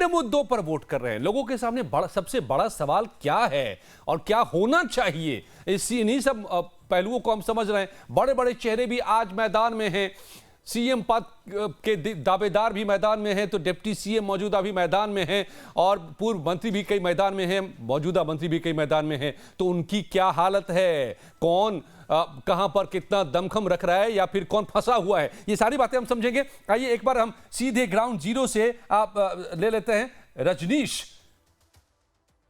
किन मुद्दों पर वोट कर रहे हैं? लोगों के सामने सबसे बड़ा सवाल क्या है और क्या होना चाहिए, इन्हीं सब पहलुओं को हम समझ रहे हैं। बड़े बड़े चेहरे भी आज मैदान में हैं। सीएम पद के दावेदार भी मैदान में हैं, तो डिप्टी सीएम मौजूदा भी मैदान में हैं और पूर्व मंत्री भी कई मैदान में हैं, मौजूदा मंत्री भी कई मैदान में हैं। तो उनकी क्या हालत है, कौन कहां पर कितना दमखम रख रहा है या फिर कौन फंसा हुआ है, ये सारी बातें हम समझेंगे। आइए एक बार हम सीधे ग्राउंड जीरो से आप ले लेते हैं। रजनीश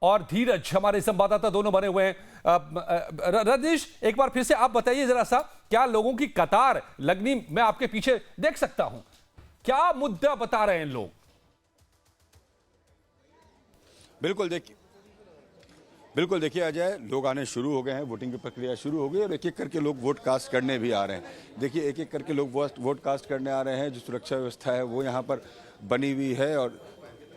और धीरज हमारे संवाददाता दोनों बने हुए हैं। रजनीश, एक बार फिर से आप बताइए जरा सा, क्या लोगों की कतार लगनी मैं आपके पीछे देख सकता हूं, क्या मुद्दा बता रहे हैं लोग? बिल्कुल देखिए अजय, लोग आने शुरू हो गए हैं, वोटिंग की प्रक्रिया शुरू हो गई और एक एक करके लोग वोट कास्ट करने भी आ रहे हैं। देखिए एक एक करके लोग वोट कास्ट करने आ रहे हैं। जो सुरक्षा व्यवस्था है वो यहाँ पर बनी हुई है और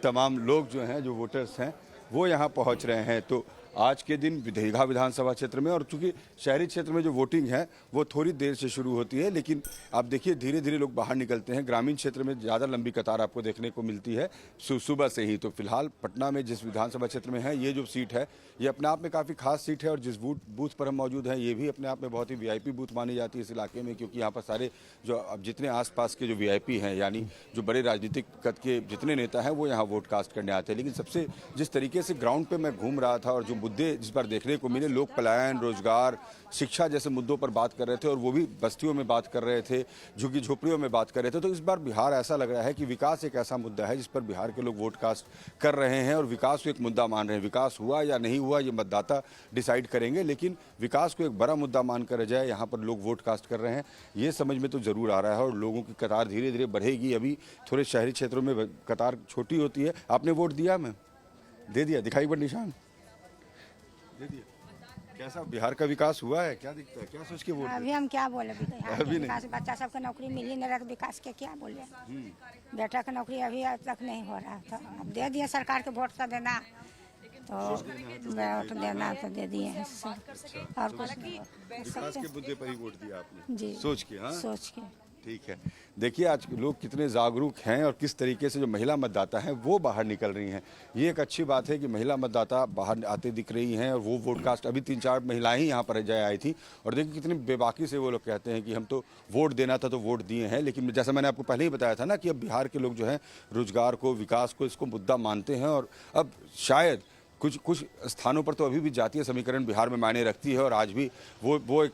तमाम लोग जो हैं, जो वोटर्स हैं, वो यहाँ पहुँच रहे हैं। तो आज के दिन दीघा विधानसभा क्षेत्र में, और चूंकि शहरी क्षेत्र में जो वोटिंग है वो थोड़ी देर से शुरू होती है, लेकिन आप देखिए धीरे धीरे लोग बाहर निकलते हैं। ग्रामीण क्षेत्र में ज़्यादा लंबी कतार आपको देखने को मिलती है सुबह से ही। तो फिलहाल पटना में जिस विधानसभा क्षेत्र में है, ये जो सीट है ये अपने आप में काफ़ी खास सीट है और जिस बूथ पर हम मौजूद हैं ये भी अपने आप में बहुत ही वीआईपी बूथ मानी जाती है इस इलाके में, क्योंकि यहाँ पर सारे जो अब जितने आसपास के जो वीआईपी हैं, यानी जो बड़े राजनीतिक कद के जितने नेता हैं, वो यहाँ वोट कास्ट करने आते हैं। लेकिन सबसे जिस तरीके से ग्राउंड पर मैं घूम रहा था और जो मुद्दे जिस पर देखने को मिले, लोग पलायन, रोजगार, शिक्षा जैसे मुद्दों पर बात कर रहे थे और वो भी बस्तियों में बात कर रहे थे, झुग्गी झोपड़ियों में बात कर रहे थे। तो इस बार बिहार ऐसा लग रहा है कि विकास एक ऐसा मुद्दा है जिस पर बिहार के लोग वोट कास्ट कर रहे हैं और विकास को एक मुद्दा मान रहे हैं। विकास हुआ या नहीं हुआ ये मतदाता डिसाइड करेंगे, लेकिन विकास को एक बड़ा मुद्दा मानकर जाए यहाँ पर लोग वोट कास्ट कर रहे हैं, ये समझ में तो जरूर आ रहा है। और लोगों की कतार धीरे धीरे बढ़ेगी। अभी थोड़े शहरी क्षेत्रों में कतार छोटी होती है। आपने वोट दिया? मैं दे दिया, दिखाई पर निशान दे दिया। कैसा बिहार का विकास हुआ है, क्या दिखता है, क्या सोच के वोट? अभी हम क्या बोले, अभी विकास, बच्चा सबको नौकरी मिल ही नहीं रहा, विकास के क्या बोले। बेटा का नौकरी अभी तक नहीं हो रहा था, अब दे दिए सरकार के वोट का देना, तो वोट देना तो दे दिए हैं और कुछ नहीं। विकास के मुद्दे पर ही वोट दिया आपने? जी, सोच के। हाँ, सोच के। ठीक है। देखिए आज लोग कितने जागरूक हैं और किस तरीके से जो महिला मतदाता हैं वो बाहर निकल रही हैं। ये एक अच्छी बात है कि महिला मतदाता बाहर आते दिख रही हैं और वो वोट कास्ट, अभी 3-4 महिलाएं ही यहाँ पर जाए आई थी और देखिए कितनी बेबाकी से वो लोग कहते हैं कि हम तो वोट देना था तो वोट दिए हैं। लेकिन जैसा मैंने आपको पहले ही बताया था ना कि अब बिहार के लोग जो हैं रोजगार को, विकास को, इसको मुद्दा मानते हैं और अब शायद कुछ स्थानों पर तो अभी भी जातीय समीकरण बिहार में मायने रखती है और आज भी वो एक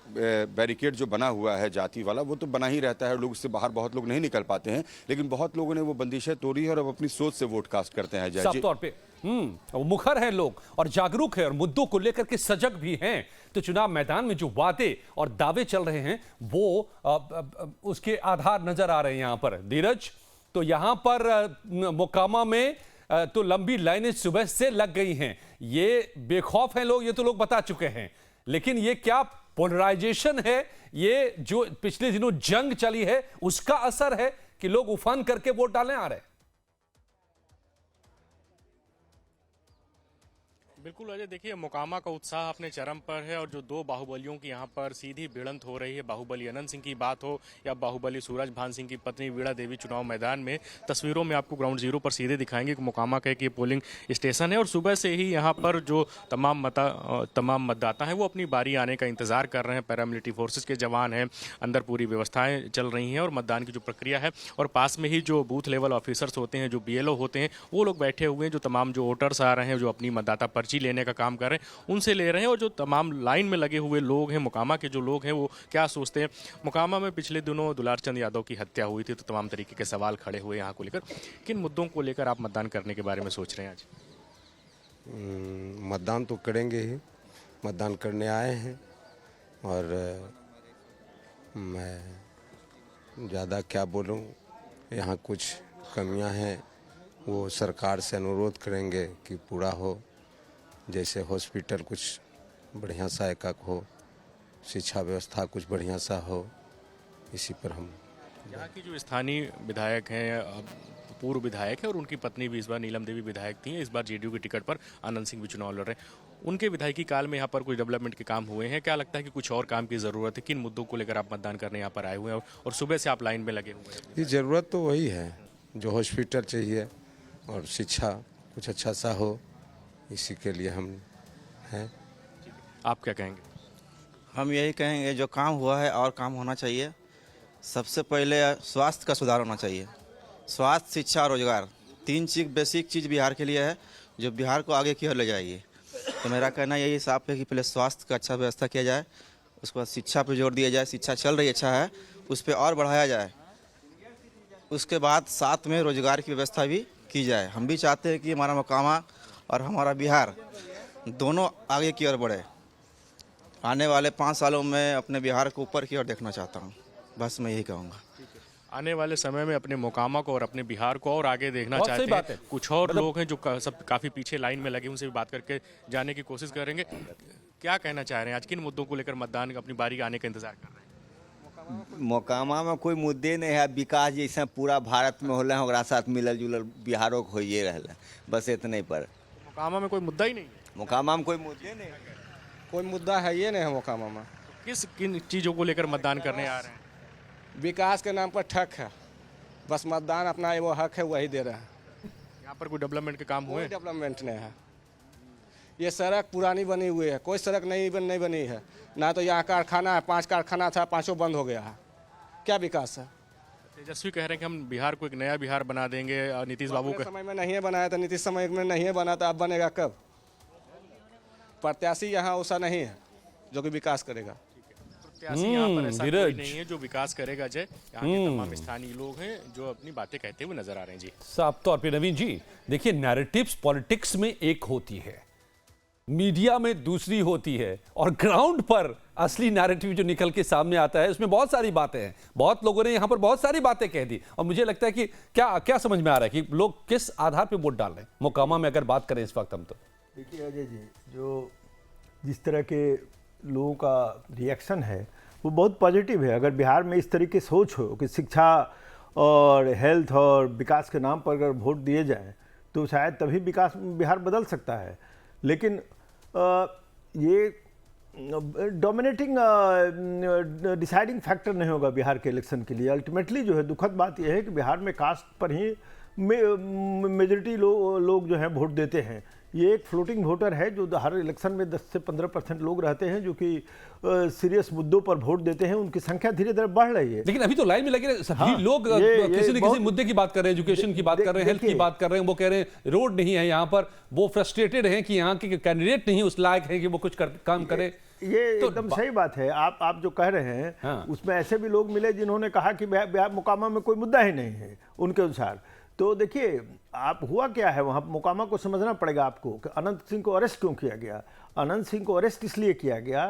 बैरिकेड जो बना हुआ है जाति वाला, वो तो बना ही रहता है। लोग इससे बाहर बहुत लोग नहीं निकल पाते हैं, लेकिन बहुत लोगों ने वो बंदिशें तोड़ी है और अब अपनी सोच से वोट कास्ट करते हैं। साफ तौर पे मुखर हैं लोग और जागरूक है और मुद्दों को लेकर के सजग भी हैं। तो चुनाव मैदान में जो वादे और दावे चल रहे हैं वो उसके आधार नजर आ रहे हैं यहाँ पर। धीरज, तो यहाँ पर मोकामा में तो लंबी लाइनें सुबह से लग गई हैं। ये बेखौफ हैं लोग, ये तो लोग बता चुके हैं, लेकिन ये क्या पोलराइजेशन है, ये जो पिछले दिनों जंग चली है उसका असर है कि लोग उफान करके वोट डालने आ रहे हैं? बिल्कुल अजय, देखिए मोकामा का उत्साह अपने चरम पर है और जो दो बाहुबलियों की यहाँ पर सीधी भिड़ंत हो रही है, बाहुबली अनंत सिंह की बात हो या बाहुबली सूरजभान सिंह की पत्नी वीणा देवी चुनाव मैदान में, तस्वीरों में आपको ग्राउंड जीरो पर सीधे दिखाएंगे कि मोकामा का एक ये पोलिंग स्टेशन है और सुबह से ही यहाँ पर जो तमाम मतदाता हैं वो अपनी बारी आने का इंतजार कर रहे हैं। पैरामिलिट्री फोर्सेज के जवान हैं, अंदर पूरी व्यवस्थाएं चल रही हैं और मतदान की जो प्रक्रिया है, और पास में ही जो बूथ लेवल ऑफिसर्स होते हैं, जो बीएलओ होते हैं, वो लोग बैठे हुए हैं। जो तमाम जो वोटर्स आ रहे हैं, जो अपनी मतदाता पर्ची लेने का काम कर रहे हैं, उनसे ले रहे हैं। और जो तमाम लाइन में लगे हुए लोग हैं, मोकामा के जो लोग हैं, वो क्या सोचते हैं। मोकामा में पिछले दिनों दुलार चंद यादव की हत्या हुई थी, तो तमाम तरीके के सवाल खड़े हुए यहाँ को लेकर। किन मुद्दों को लेकर आप मतदान करने के बारे में सोच रहे हैं आज? मतदान तो करेंगे ही, मतदान करने आए हैं और मैं ज़्यादा क्या बोलूँ, यहाँ कुछ कमियाँ हैं, वो सरकार से अनुरोध करेंगे कि पूरा हो। जैसे हॉस्पिटल कुछ बढ़िया सा एक हो, शिक्षा व्यवस्था कुछ बढ़िया सा हो, इसी पर हम। यहाँ की जो स्थानीय विधायक हैं, पूर्व विधायक है और उनकी पत्नी भी इस बार नीलम देवी विधायक थी, इस बार जेडीयू की टिकट पर आनंद सिंह भी चुनाव लड़ रहे हैं। उनके विधायकी काल में यहाँ पर कुछ डेवलपमेंट के काम हुए हैं, क्या लगता है कि कुछ और काम की ज़रूरत है? किन मुद्दों को लेकर आप मतदान करने यहाँ पर आए हुए हैं और सुबह से आप लाइन में लगे हुए हैं? ये ज़रूरत तो वही है, जो हॉस्पिटल चाहिए और शिक्षा कुछ अच्छा सा हो, इसी के लिए हम हैं। आप क्या कहेंगे? हम यही कहेंगे जो काम हुआ है और काम होना चाहिए। सबसे पहले स्वास्थ्य का सुधार होना चाहिए। स्वास्थ्य, शिक्षा और रोजगार, 3 चीज़ बेसिक चीज़ बिहार के लिए है जो बिहार को आगे की ओर ले जाएगी। तो मेरा कहना यही साफ है कि पहले स्वास्थ्य का अच्छा व्यवस्था किया जाए, उसके बाद शिक्षा पर जोर दिया जाए। शिक्षा चल रही अच्छा है, उस पर और बढ़ाया जाए। उसके बाद साथ में रोजगार की व्यवस्था भी की जाए। हम भी चाहते हैं कि हमारा मोकामा और हमारा बिहार दोनों आगे की ओर बढ़े। आने वाले 5 सालों में अपने बिहार को ऊपर की ओर देखना चाहता हूँ। बस मैं यही कहूँगा। आने वाले समय में अपने मोकामा को और अपने बिहार को और आगे देखना बहुत सही चाहते बात हैं। है। कुछ और लोग हैं जो सब काफ़ी पीछे लाइन में लगे, उनसे भी बात करके जानने की कोशिश करेंगे। क्या कहना चाह रहे हैं? आज किन मुद्दों को लेकर मतदान अपनी बारी आने का इंतजार कर रहे हैं? मोकामा में कोई मुद्दे नहीं है। विकास जैसे पूरा भारत में हो रहा है, ओकरा साथ मिलल जुलल बिहारो के होइए रहल, बस इतने पर। मोकामा में कोई मुद्दा ही नहीं है। मोकामा में कोई मुद्दे नहीं है। कोई मुद्दा है ये नहीं है मोकामा में। किन चीज़ों को लेकर मतदान करने आ रहे हैं? विकास के नाम पर ठक है, बस मतदान अपना वो हक है वही दे रहे हैं। यहाँ पर कोई डेवलपमेंट के काम हुए? कोई डेवलपमेंट नहीं है। ये सड़क पुरानी बनी हुई है, कोई सड़क नहीं बनी है। ना तो यहाँ कारखाना है, 5 कारखाना था, 5 बंद हो गया है। क्या विकास है? तेजस्वी कह रहे हैं कि हम बिहार को एक नया बिहार बना देंगे। और नीतीश बाबू अपने का समय में नहीं बनाया था, नीतीश समय में नहीं बना था, अब बनेगा कब? प्रत्याशी यहाँ ऐसा नहीं है जो कि विकास करेगा। प्रत्याशी यहाँ पर ऐसा कोई धीरज। नहीं है जो विकास करेगा। जय, यहाँ के तमाम स्थानीय लोग हैं जो अपनी बातें कहते हुए नजर आ रहे हैं। जी, साफ तौर पे नवीन जी देखिए, नैरेटिव्स पॉलिटिक्स में एक होती है, मीडिया में दूसरी होती है, और ग्राउंड पर असली नैरेटिव जो निकल के सामने आता है उसमें बहुत सारी बातें हैं। बहुत लोगों ने यहां पर बहुत सारी बातें कह दी, और मुझे लगता है कि क्या क्या समझ में आ रहा है कि लोग किस आधार पे वोट डाल रहे हैं मोकामा में, अगर बात करें इस वक्त हम तो। देखिए अजय जी, जो जिस तरह के लोगों का रिएक्शन है वो बहुत पॉजिटिव है। अगर बिहार में इस तरीके से सोच हो कि शिक्षा और हेल्थ और विकास के नाम पर अगर वोट दिए जाएं तो शायद तभी विकास बिहार बदल सकता है। लेकिन ये डोमिनेटिंग डिसाइडिंग फैक्टर नहीं होगा बिहार के इलेक्शन के लिए। अल्टीमेटली जो है दुखद बात यह है कि बिहार में कास्ट पर ही मेजॉरिटी लोग जो हैं वोट देते हैं। ये एक फ्लोटिंग वोटर है जो हर इलेक्शन में 10 से 15% लोग रहते हैं जो कि सीरियस मुद्दों पर वोट देते हैं। उनकी संख्या धीरे धीरे बढ़ रही है। लेकिन अभी तो लाइन में लगे सभी हाँ, लोग किसी न किसी मुद्दे की बात कर रहे हैं, एजुकेशन की बात कर रहे हैं, हेल्थ की बात कर रहे हैं। वो कह रहे हैं रोड नहीं है यहाँ पर, वो फ्रस्ट्रेटेड हैं कि यहाँ के कैंडिडेट नहीं उस लायक है कि वो कुछ काम करे। ये तो एकदम सही बात है। आप जो कह रहे हैं हाँ। उसमें ऐसे भी लोग मिले जिन्होंने कहा कि बिहार मोकामा में कोई मुद्दा ही नहीं है उनके अनुसार। तो देखिए आप हुआ क्या है वहाँ मोकामा को समझना पड़ेगा आपको कि अनंत सिंह को अरेस्ट क्यों किया गया। अनंत सिंह को अरेस्ट इसलिए किया गया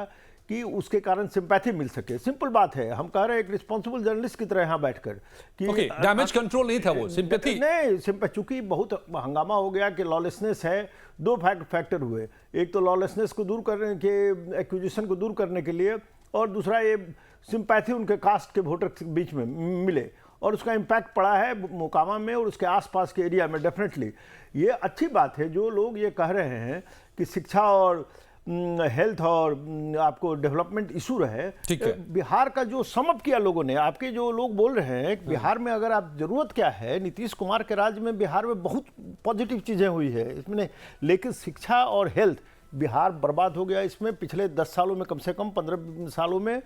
कि उसके कारण सिंपैथी मिल सके। सिंपल बात है। हम कह रहे हैं एक रिस्पॉन्सिबल जर्नलिस्ट की तरह यहाँ बैठकर कि डैमेज कंट्रोल नहीं था, वो सिंपैथी नहीं। चूंकि बहुत हंगामा हो गया कि लॉलेसनेस है, 2 फैक्टर हुए। एक तो लॉलेसनेस को दूर करने के, एक्विजिशन को दूर करने के लिए, और दूसरा ये सिंपैथी उनके कास्ट के वोटर के बीच में मिले, और उसका इम्पैक्ट पड़ा है मोकामा में और उसके आसपास के एरिया में। डेफिनेटली ये अच्छी बात है। जो लोग ये कह रहे हैं कि शिक्षा और हेल्थ और आपको डेवलपमेंट इशू रहे, बिहार का जो समअप किया लोगों ने, आपके जो लोग बोल रहे हैं कि बिहार में अगर आप जरूरत क्या है, नीतीश कुमार के राज्य में बिहार में बहुत पॉजिटिव चीज़ें हुई है इसमें, लेकिन शिक्षा और हेल्थ बिहार बर्बाद हो गया इसमें पिछले 10 सालों में, कम से कम 15 सालों में।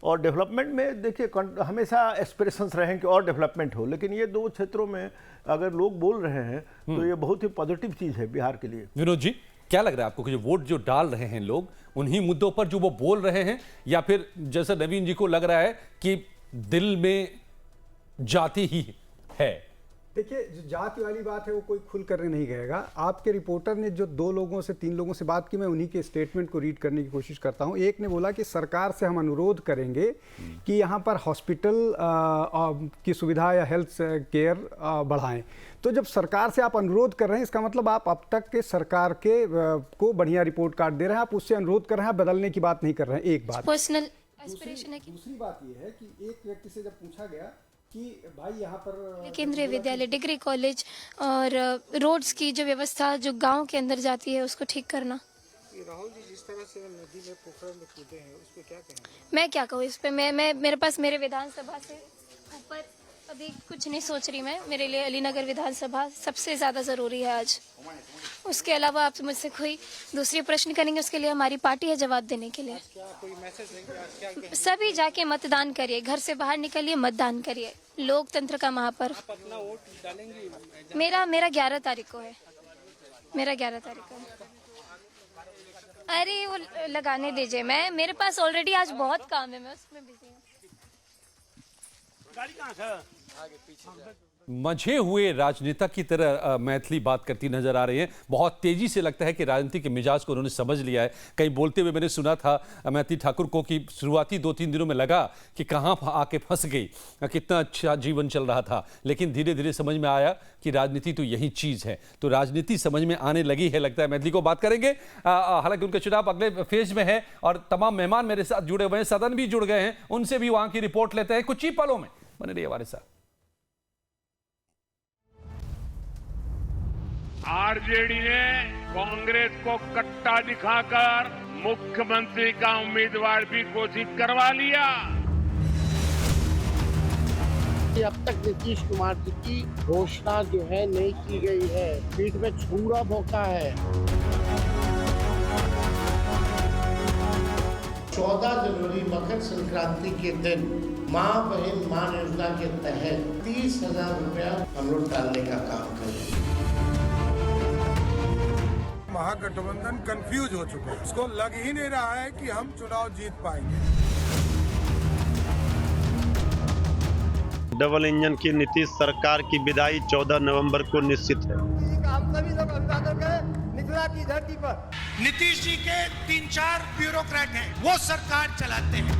और डेवलपमेंट में देखिए हमेशा एस्पिरेशंस रहे कि और डेवलपमेंट हो, लेकिन ये 2 क्षेत्रों में अगर लोग बोल रहे हैं तो ये बहुत ही पॉजिटिव चीज़ है बिहार के लिए। विनोद जी, क्या लग रहा है आपको कि जो वोट जो डाल रहे हैं लोग उन्हीं मुद्दों पर जो वो बोल रहे हैं, या फिर जैसा नवीन जी को लग रहा है कि दिल में जाति ही है? देखिए, जो जाति वाली बात है वो कोई खुल कर नहीं कहेगा। आपके रिपोर्टर ने जो 2 लोगों से 3 लोगों से बात की, मैं उन्हीं के स्टेटमेंट को रीड करने की कोशिश करता हूं। एक ने बोला कि सरकार से हम अनुरोध करेंगे कि यहां पर हॉस्पिटल की सुविधा या हेल्थ केयर बढ़ाएं। तो जब सरकार से आप अनुरोध कर रहे हैं, इसका मतलब आप अब तक के सरकार के को बढ़िया रिपोर्ट कार्ड दे रहे हैं, आप उससे अनुरोध कर रहे हैं, बदलने की बात नहीं कर रहे हैं। एक बात पर्सनल एस्पिरेशन है कि दूसरी बात यह है कि एक व्यक्ति से जब पूछा गया कि भाई यहाँ पर केंद्रीय विद्यालय, डिग्री कॉलेज और रोड्स की जो व्यवस्था जो गांव के अंदर जाती है उसको ठीक करना। राहुल जी जिस तरह से नदी में पोखरण में कूदे हैं उस पर क्या कहेंगे? मैं क्या कहूँ इस पे? मैं मेरे पास मेरे विधानसभा से ऊपर अभी कुछ नहीं सोच रही मैं। मेरे लिए अलीनगर विधानसभा सबसे ज़्यादा ज़रूरी है आज। उसके अलावा आप मुझसे कोई दूसरी प्रश्न करेंगे, उसके लिए हमारी पार्टी है जवाब देने के लिए। सभी जाके मतदान करिए, घर से बाहर निकलिए, मतदान करिए। लोकतंत्र का महापर्व। अपना वोट डालेंगी? मेरा 11 तारीख को है। मेरा 11 तारीख को है। अरे वो लगाने दीजिए, मेरे पास ऑलरेडी आज बहुत काम है, मैं उसमें बिजी हूँ। मंझे हुए राजनेता की तरह मैथिली बात करती नजर आ रही है। बहुत तेजी से लगता है कि राजनीति के मिजाज को उन्होंने समझ लिया है। कहीं बोलते हुए मैंने सुना था मैथिली ठाकुर को कि शुरुआती 2-3 दिनों में लगा कि कहाँ आके फंस गई, कितना अच्छा जीवन चल रहा था, लेकिन धीरे धीरे समझ में आया कि राजनीति तो यही चीज़ है। तो राजनीति समझ में आने लगी है, लगता है। मैथिली को बात करेंगे, हालांकि उनका चुनाव अगले फेज में है और तमाम मेहमान मेरे साथ जुड़े हुए हैं, सदन भी जुड़ गए हैं, उनसे भी वहाँ की रिपोर्ट लेते हैं कुछ ही पलों में। बने रहिए हमारे साथ। आरजेडी ने कांग्रेस को कट्टा दिखाकर मुख्यमंत्री का उम्मीदवार भी घोषित करवा लिया। अब तक नीतीश कुमार जी की घोषणा जो है नहीं की गई है, पीठ में छुरा भोंका है। 14 जनवरी मकर संक्रांति के दिन माँ बहन मान योजना के तहत 30,000 रुपया हम लोग डालने का काम करें। महागठबंधन कंफ्यूज हो चुका है, उसको लग ही नहीं रहा है कि हम चुनाव जीत पाएंगे। डबल इंजन की नीतीश सरकार की विदाई 14 नवंबर को निश्चित है। हम सभी लोग अभिवादन करें मिथिला की धरती पर। नीतीश जी के 3-4 ब्यूरोक्रेट हैं, वो सरकार चलाते हैं।